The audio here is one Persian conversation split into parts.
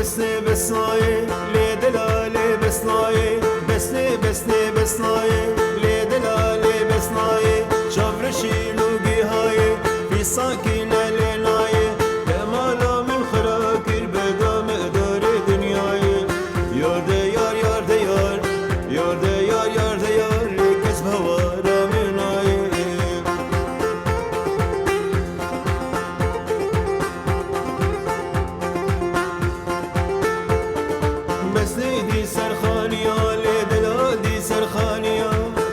بسنه بسنایه لی دلاله بسنایه بسنه بسنه بسنایه لی دلاله بسنایه چاورشی لوگی های فی ساکین لینایه کمالا من خراکر بدام دار دنیای یار ده یار یار ده یار یار ده یار یار ده یار لی کس بوارا منایه بسنه دی سرخانیا لی دلال دی سرخانیا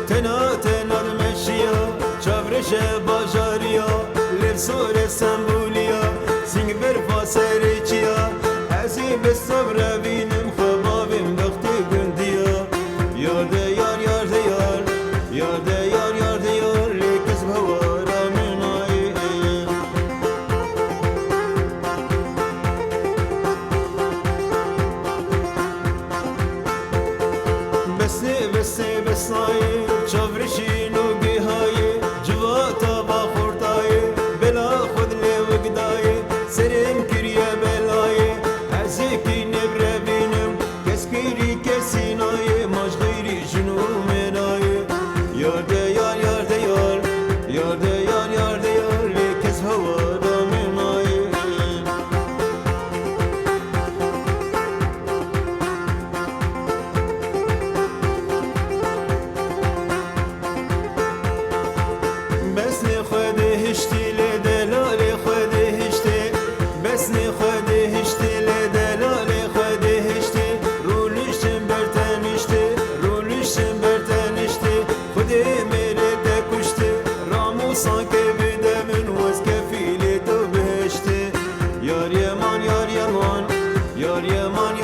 تنا تنا المشیا چاورش باجاریا لرسور سمبولیا سینگ بر فاسر چیا ازی بصبر بینم خبابم وقتی گندیا یار ده یار یار ده یار یار ده یار یار ده یار لیکس بوارا منای بسه بسه بسای چاورشی نوگی های جواتا با خورتای بلا خود لوگدای سرم کریه بلای ازی کی نبره بینم کس کری کسی نای ماش غیری جنو منای یار ده یار یار ده یار یار ده یار یار ده یار لیکس هوا دا منای بسنی خود هشتی لی دلال خود هشتی بسنی خود هشتی لی دلال خود هشتی رولشتم برتنشتی رولشتم برتنشتی خودی میره دکشتی رامو سانکه بیده من وز کفیلی تو بهشتی یار یمان یار یمان یار یمان